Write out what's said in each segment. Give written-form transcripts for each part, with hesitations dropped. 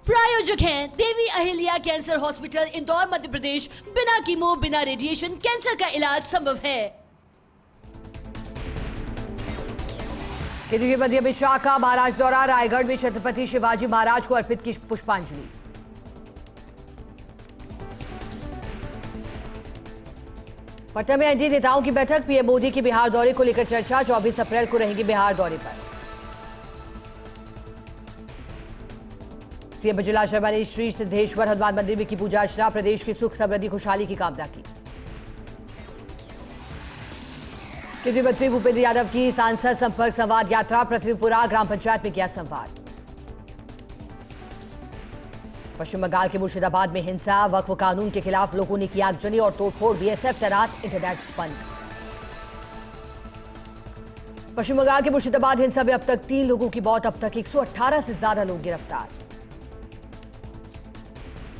प्रायोजक हैं Devi Ahilya cancer hospital, Indore, Madhya Pradesh. बिना कीमो, बिना रेडिएशन कैंसर का इलाज संभव है। केंद्रीय मंत्री अमित शाह का महाराष्ट्र दौरा, रायगढ़ में छत्रपति शिवाजी महाराज को अर्पित की पुष्पांजलि। पटना में एनडीए नेताओं की बैठक, पीएम मोदी के बिहार दौरे को लेकर चर्चा। 24 अप्रैल को रहेंगे बिहार दौरे पर। सीएम विजय शर्मा ने श्री सिद्धेश्वर हनुमान मंदिर में की पूजा अर्चना, प्रदेश की सुख समृद्धि खुशहाली की कामना की। केंद्रीय मंत्री भूपेंद्र यादव की सांसद संपर्क संवाद यात्रा, पृथ्वीपुरा ग्राम पंचायत में किया संवाद। पश्चिम बंगाल के मुर्शिदाबाद में हिंसा, वक्फ कानून के खिलाफ लोगों ने किया आगजनी और तोड़फोड़, बीएसएफ तैनात, इंटरनेट बंद। पश्चिम बंगाल के मुर्शिदाबाद हिंसा में अब तक 3 लोगों की मौत, अब तक 118 से ज्यादा लोग गिरफ्तार।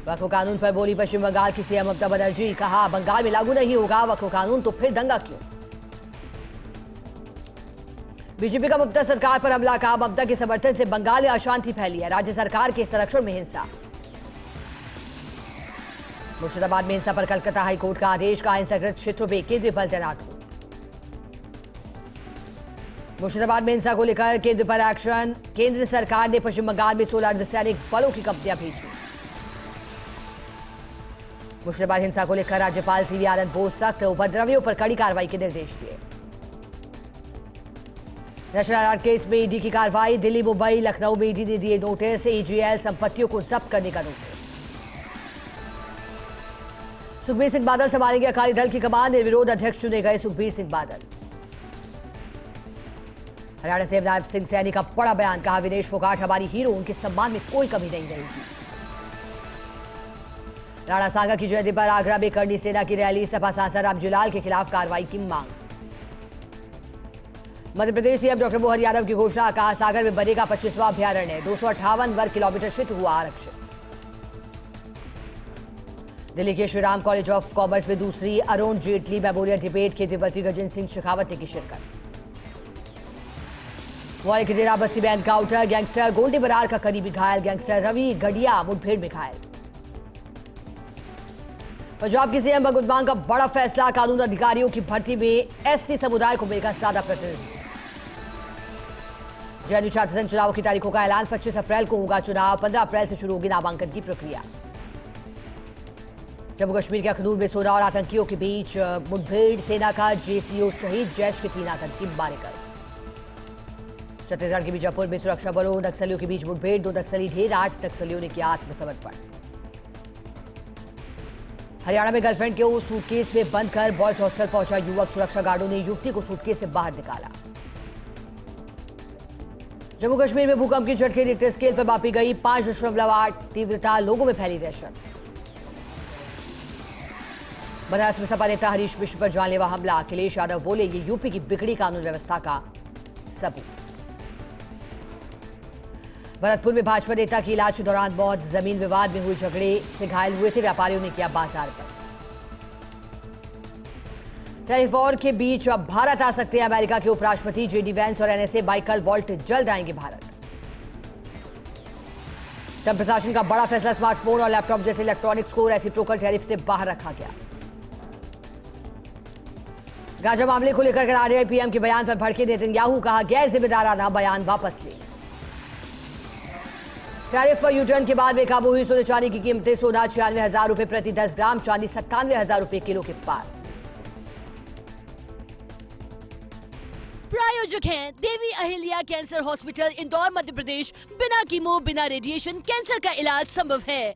वक्फ कानून पर बोली पश्चिम बंगाल की सीएम ममता बनर्जी, कहा बंगाल में लागू नहीं होगा वक्फ कानून तो फिर दंगा क्यों। बीजेपी का ममता सरकार पर हमला, कहा ममता के समर्थन से बंगाल में अशांति फैली है, राज्य सरकार के संरक्षण में हिंसा। मुर्शिदाबाद में हिंसा पर कलकत्ता हाईकोर्ट का आदेश, कहा हिंसाग्रस्त क्षेत्रों में केंद्रीय बल तैनात हो। मुर्शिदाबाद में हिंसा को लेकर केंद्र पर एक्शन, केंद्र सरकार ने पश्चिम बंगाल में 16 अर्धसैनिक बलों की कंपनियां भेजी। मुर्शिदाबाद हिंसा को लेकर राज्यपाल सीवी आनंद बोस सख्त, उपद्रवियों पर कड़ी कार्रवाई के निर्देश दिए। नेशनल अलर्ट केस में ईडी की कार्रवाई, दिल्ली, मुंबई, लखनऊ में ईडी ने दिए नोटिस, ईजीएल संपत्तियों को जब्त करने का नोटिस। सुखबीर सिंह बादल संभालेंगे अकाली दल की कमान, निर्विरोध अध्यक्ष चुने गए सुखबीर सिंह बादल। हरियाणा से नायब सिंह सैनी का बड़ा बयान, कहा विनेश फोगाट हमारी हीरो, उनके सम्मान में कोई कमी नहीं रहेगी। राणा सांगा की जयंती पर आगरा में करनी सेना की रैली, सपा सांसद रामजीलाल के खिलाफ कार्रवाई की मांग। मध्य प्रदेश सीएम डॉक्टर मोहन यादव की घोषणा, कहा सागर में बनेगा 25वां अभ्यारण्य, 258 वर्ग किलोमीटर क्षेत्र हुआ आरक्षित। दिल्ली के श्रीराम कॉलेज ऑफ कॉमर्स में दूसरी अरुण जेटली मेमोरियल डिबेट, केंद्रीय मंत्री गजेंद्र सिंह शेखावत ने की शिरकत। मुआले के डेरा बस्ती में एनकाउंटर, गैंगस्टर गोल्डी बरार का करीबी घायल, गैंगस्टर रवि गढ़िया मुठभेड़ में घायल। पंजाब की सीएम भगवंत मान का बड़ा फैसला, कानून अधिकारियों की भर्ती में एससी समुदाय को मिलेगा ज्यादा प्रतिनिधि। जेएनयू छात्र संघ चुनाव की तारीखों का ऐलान, 25 अप्रैल को होगा चुनाव, 15 अप्रैल से शुरू होगी नामांकन की प्रक्रिया। जम्मू कश्मीर के अखनूर में सेना और आतंकियों के बीच मुठभेड़, सेना का जेसीओ शहीद, जैश के 3 आतंकी मारे गए। छत्तीसगढ़ के बीजापुर में सुरक्षा बलों नक्सलियों के बीच मुठभेड़, 2 नक्सली ढेर, 8 नक्सलियों ने किया आत्मसमर्पण। हरियाणा में गर्लफ्रेंड को सूटकेस में बंद कर बॉयज हॉस्टल पहुंचा युवक, सुरक्षा गार्डों ने युवती को सूटकेस से बाहर निकाला। जम्मू कश्मीर में भूकंप की झटके रिक्टर स्केल पर मापी गई, 5.8 तीव्रता, लोगों में फैली दहशत। बनारस में सपा नेता हरीश मिश्र पर जानलेवा हमला, अखिलेश यादव बोले ये यूपी की बिगड़ी कानून व्यवस्था का सबूत। भरतपुर में भाजपा नेता की इलाज के दौरान मौत, जमीन विवाद में हुए झगड़े से घायल हुए थे व्यापारियों ने किया बाजार पर। टैरिफ वॉर के बीच अब भारत आ सकते हैं अमेरिका के उपराष्ट्रपति, जेडी वैंस और एनएसए माइकल वॉल्ट जल्द आएंगे भारत। ट्रंप प्रशासन का बड़ा फैसला, स्मार्टफोन और लैपटॉप जैसे इलेक्ट्रॉनिक्स को रेसिप्रोकल टैरिफ से बाहर रखा गया। गाजा मामले को लेकर करारे पीएम के बयान पर भड़के नेतन्याहू, कहा गैर जिम्मेदाराना बयान वापस ले। टैरिफ पर यूटर्न के बाद बेकाबू हुई सोने चांदी की कीमतें, सोना 96,000 रुपए प्रति 10 ग्राम, चांदी 97,000 रुपए किलो के पार। प्रायोजक हैं देवी अहिल्या कैंसर हॉस्पिटल, इंदौर, मध्य प्रदेश। बिना कीमो, बिना रेडिएशन कैंसर का इलाज संभव है।